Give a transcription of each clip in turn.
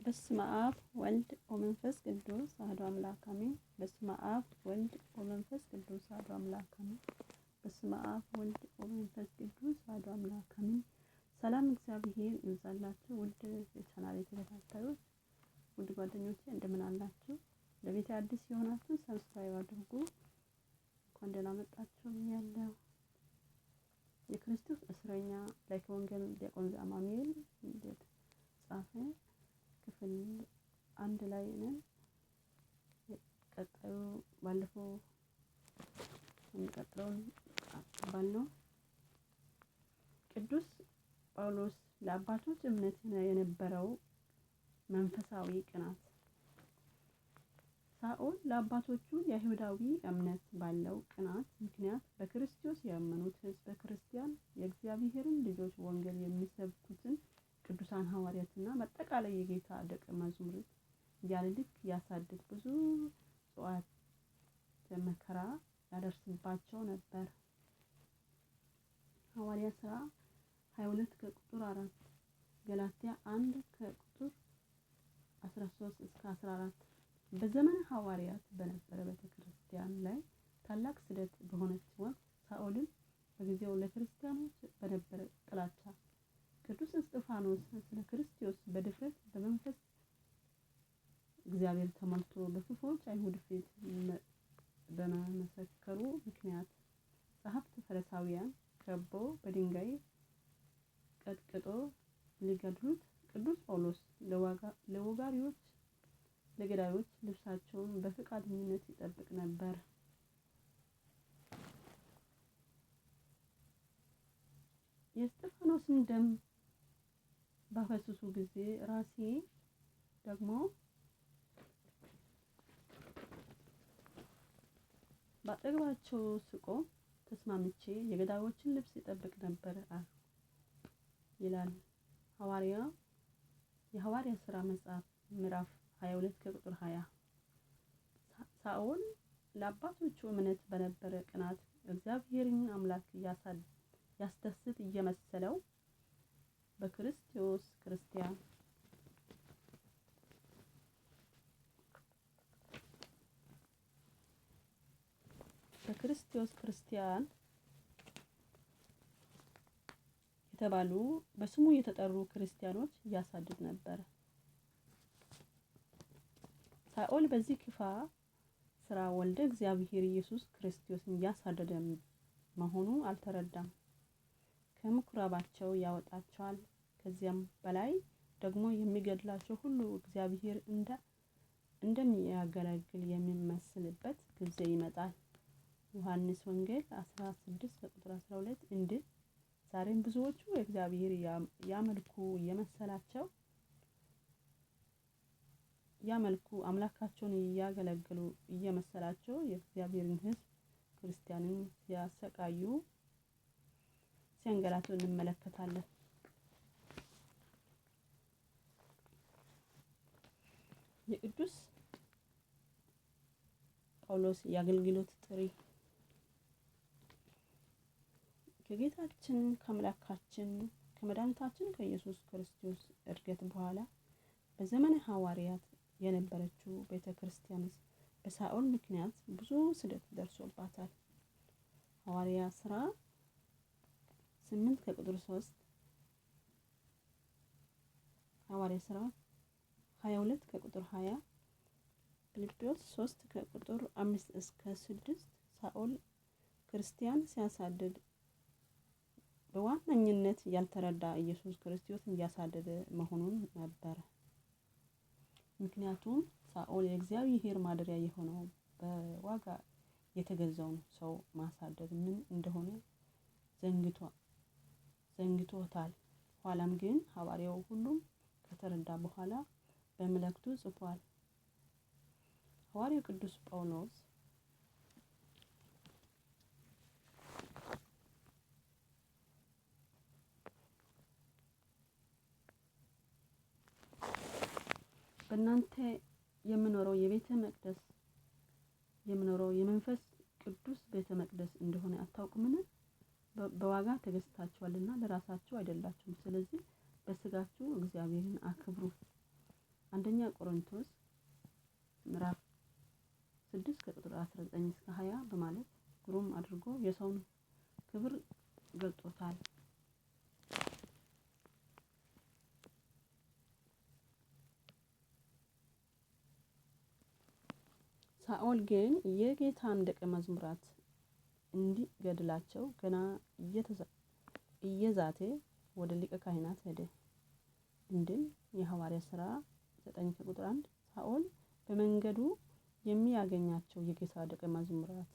በስመ አብ ወልድ ወመንፈስ ቅዱስ አሐዱ አምላክ አሜን። በስመ አብ ወልድ ወመንፈስ ቅዱስ አሐዱ አምላክ አሜን። በስመ አብ ወልድ ወመንፈስ ቅዱስ አሐዱ አምላክ አሜን። ሰላም እግዚአብሔር ይብዛላችሁ። ውድ የቻናሌ ተከታታዮች፣ ውድ ጓደኞቼ እንደምን አላችሁ? ለቤቴ አዲስ የሆናችሁ ሰብስክራይብ አድርጉ። እንኳን ደህና መጣችሁ ብያለሁ። የክርስቶስ እስረኛ ላይከ ወንጌል ዲያቆን ዘአማኑኤል ጻፈ ክፍል 1 ላይ ነን። ቀጣዩ ባለፈው እንቀጥለውን ባልነው ቅዱስ ጳውሎስ ለአባቶች እምነት የነበረው መንፈሳዊ ቅናት። ሳኦል ለአባቶቹ የይሁዳዊ እምነት ባለው ቅናት ምክንያት በክርስቶስ ያመኑት ሕዝበ ክርስቲያን የእግዚአብሔርን ልጆች ወንጌል የሚሰብኩትን ቅዱሳን ሐዋርያትና በአጠቃላይ የጌታ ደቀ መዛሙርት ያለ ልክ ያሳድድ ብዙ ጽዋት መከራ ያደርስባቸው ነበር። ሐዋርያ ሥራ 22 ከቁጥር 4፣ ገላትያ 1 ከቁጥር 13 እስከ 14። በዘመነ ሐዋርያት በነበረ ቤተክርስቲያን ላይ ታላቅ ስደት በሆነች ወቅት ሳኦልን በጊዜው ለክርስቲያኖች በነበረ ጥላቻ ቅዱስ እስጢፋኖስ ስለ ክርስቶስ በድፍረት በመንፈስ እግዚአብሔር ተሞልቶ በክፉዎች አይሁድ ፊት በመመሰከሩ ምክንያት ጸሐፍት ፈሪሳውያን ከቦ በድንጋይ ቀጥቅጦ ሊገድሉት ቅዱስ ጳውሎስ ለገዳዮች ልብሳቸውን በፈቃደኝነት ይጠብቅ ነበር። የእስጢፋኖስን ደም ባፈሰሱ ጊዜ ራሴ ደግሞ ባጠገባቸው ስቆም ተስማምቼ የገዳዮችን ልብስ ይጠብቅ ነበር ይላል የሐዋርያ ሥራ መጽሐፍ ምዕራፍ 22 ከቁጥር 20። ሳኦል ለአባቶቹ እምነት በነበረ ቅናት እግዚአብሔርን አምላክ ያስደስት እየመሰለው በክርስቶስ ክርስቲያን የተባሉ በስሙ የተጠሩ ክርስቲያኖች ያሳድድ ነበር። ሳኦል በዚህ ክፋ ስራ ወልደ እግዚአብሔር ኢየሱስ ክርስቶስን ያሳደደ መሆኑ አልተረዳም። ከምኩራባቸው ያወጣቸዋል። ከዚያም በላይ ደግሞ የሚገድላቸው ሁሉ እግዚአብሔር እንደሚያገለግል የሚመስልበት ጊዜ ይመጣል። ዮሐንስ ወንጌል 16 ቁጥር 12 እንዲህ ዛሬም ብዙዎቹ እግዚአብሔር ያመልኩ አምላካቸውን ያገለግሉ እየመሰላቸው የእግዚአብሔርን ሕዝብ ክርስቲያንን ሲያንገላቱ እንመለከታለን። የቅዱስ ጳውሎስ የአገልግሎት ጥሪ ከጌታችን ከአምላካችን ከመድኃኒታችን ከኢየሱስ ክርስቶስ እርገት በኋላ በዘመነ ሐዋርያት የነበረችው ቤተክርስቲያን በሳኦል ምክንያት ብዙ ስደት ደርሶባታል። ሐዋርያ ሥራ 8 ከቁጥር 3፣ ሐዋርያ ሥራ 22 ከቁጥር 20፣ ፊልጵስዩስ 3 ከቁጥር 5 እስከ 6 ሳኦል ክርስቲያን ሲያሳድድ በዋነኝነት ያልተረዳ ኢየሱስ ክርስቶስ እያሳደደ መሆኑን ነበር። ምክንያቱም ሳኦል የእግዚአብሔር ማደሪያ የሆነው በዋጋ የተገዛውን ሰው ማሳደድ ምን እንደሆነ ዘንግቶታል። ኋላም ግን ሐዋርያው ሁሉም ከተረዳ በኋላ በመልእክቱ ጽፏል። ሐዋርያው ቅዱስ ጳውሎስ በእናንተ የምኖረው የመንፈስ ቅዱስ ቤተ መቅደስ እንደሆነ አታውቁምን? በዋጋ ተገዝታችኋልና ለራሳችሁ አይደላችሁም። ስለዚህ በስጋችሁ እግዚአብሔርን አክብሩ። አንደኛ ቆሮንቶስ ምዕራፍ 6 ከቁጥር 19 እስከ 20 በማለት ግሩም አድርጎ የሰውን ክብር ገልጦታል። ሳኦል ግን የጌታን ደቀ መዛሙርት እንዲገድላቸው ገና እየዛተ ወደ ሊቀ ካህናት ሄደ። እንዲህ የሐዋርያት ሥራ 9 ከቁጥር 1 ሳኦል በመንገዱ የሚያገኛቸው የጌታ ደቀ መዛሙርት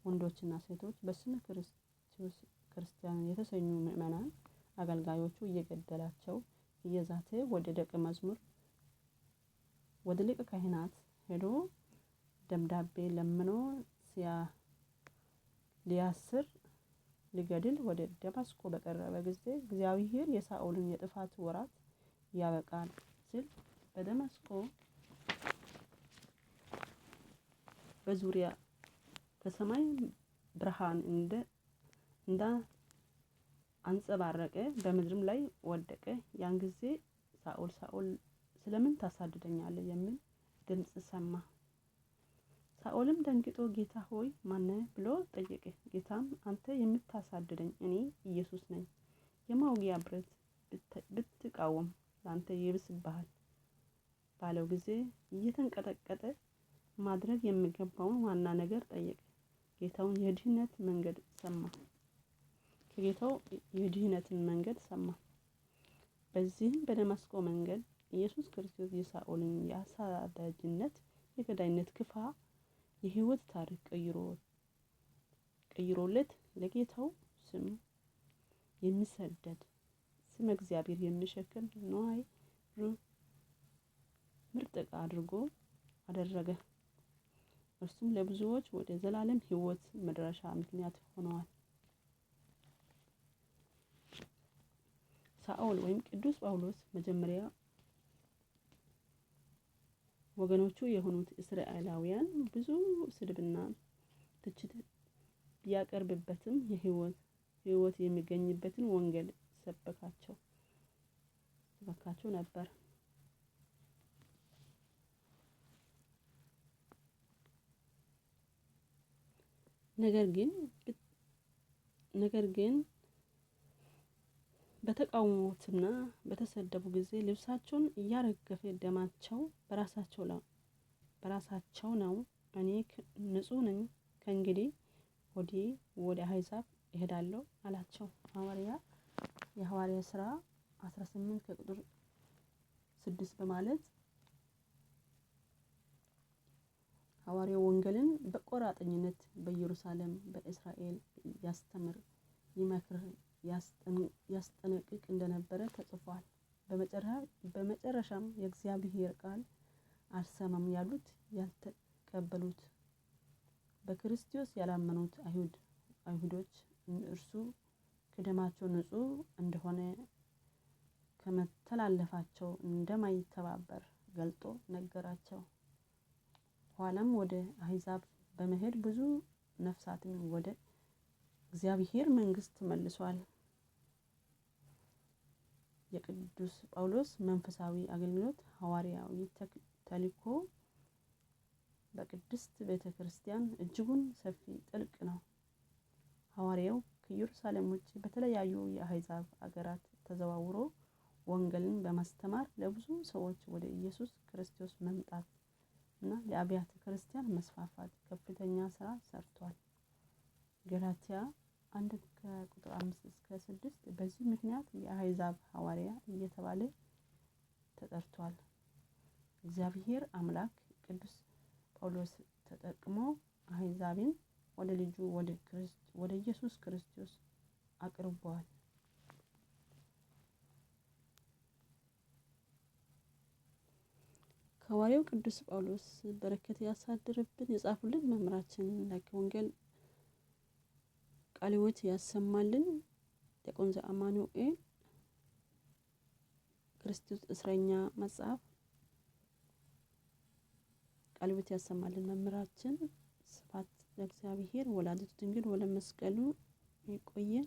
ወንዶችና ሴቶች በስመ ክርስቶስ ክርስቲያን የተሰኙ ምዕመናን አገልጋዮቹ እየገደላቸው እየዛተ ወደ ሊቀ ካህናት ሄዶ ደብዳቤ ለምኖ ሊያስር ሊገድል ወደ ደማስቆ በቀረበ ጊዜ እግዚአብሔር የሳኦልን የጥፋት ወራት ያበቃል ሲል በደማስቆ በዙሪያ ከሰማይ ብርሃን እንደ አንጸባረቀ በምድርም ላይ ወደቀ። ያን ጊዜ ሳኦል ስለምን ታሳድደኛለህ የሚል ድምጽ ሰማ። ሳኦልም ደንግጦ ጌታ ሆይ ማነህ ብሎ ጠየቀ። ጌታም አንተ የምታሳድደኝ እኔ ኢየሱስ ነኝ። የመውጊያ ብረት ብትቃወም ላንተ ይብስብሃል ባለው ጊዜ እየተንቀጠቀጠ ማድረግ የሚገባውን ዋና ነገር ጠየቀ። ጌታውን የድህነትን መንገድ ሰማ። በዚህም በደማስቆ መንገድ ኢየሱስ ክርስቶስ የሳኦልን የአሳዳጅነት የገዳይነት የህይወት ታሪክ ቀይሮለት ለጌታው ስም የሚሰደድ ስም እግዚአብሔር የሚሸከም ነዋይ ምርጥ ዕቃ አድርጎ አደረገ። እርሱም ለብዙዎች ወደ ዘላለም ህይወት መድረሻ ምክንያት ሆነዋል። ሳኦል ወይም ቅዱስ ጳውሎስ መጀመሪያ ወገኖቹ የሆኑት እስራኤላውያን ብዙ ስድብና ትችት ቢያቀርብበትም ህይወት የሚገኝበትን ወንጌል ሰበካቸው ነበር። ነገር ግን በተቃወሙትና በተሰደቡ ጊዜ ልብሳቸውን እያረገፈ ደማቸው በራሳቸው ነው። እኔ ንጹሕ ነኝ፣ ከእንግዲህ ወዲህ ወደ አሕዛብ እሄዳለሁ አላቸው። የሐዋርያት ሥራ 18 ከቁጥር 6 በማለት ሐዋርያው ወንጌልን በቆራጠኝነት በኢየሩሳሌም በእስራኤል ያስተምር፣ ይመክር፣ ያስጠነቅቅ እንደነበረ ተጽፏል። በመጨረሻም የእግዚአብሔር ቃል አልሰማም ያሉት ያልተቀበሉት በክርስቶስ ያላመኑት አይሁዶች እርሱ ከደማቸው ንጹሕ እንደሆነ ከመተላለፋቸው እንደማይተባበር ገልጦ ነገራቸው። ኋላም ወደ አሕዛብ በመሄድ ብዙ ነፍሳትን ወደ እግዚአብሔር መንግሥት መልሷል። የቅዱስ ጳውሎስ መንፈሳዊ አገልግሎት ሐዋርያዊ ተልእኮ በቅድስት ቤተ ክርስቲያን እጅጉን ሰፊ ጥልቅ ነው። ሐዋርያው ከኢየሩሳሌም ውጭ በተለያዩ የአሕዛብ አገራት ተዘዋውሮ ወንጌልን በማስተማር ለብዙ ሰዎች ወደ ኢየሱስ ክርስቶስ መምጣት እና ለአብያተ ክርስቲያን መስፋፋት ከፍተኛ ስራ ሰርቷል። ገላትያ 1 ከቁጥር 5 እስከ 6 በዚህ ምክንያት የአሕዛብ ሐዋርያ እየተባለ ተጠርቷል። እግዚአብሔር አምላክ ቅዱስ ጳውሎስ ተጠቅሞ አሕዛብን ወደ ልጁ ወደ ኢየሱስ ክርስቶስ አቅርቧል። ሐዋርያው ቅዱስ ጳውሎስ በረከት ያሳድርብን። የጻፉልን መምህራችን ወንጌል ቃለ ሕይወት ያሰማልን። ዲያቆን ዘአማኑኤል ክርስቶስ እስረኛ መጽሐፍ ቃለ ሕይወት ያሰማልን መምህራችን። ስብሐት ለእግዚአብሔር ወላዲቱ ድንግል ወለመስቀሉ። ይቆየን።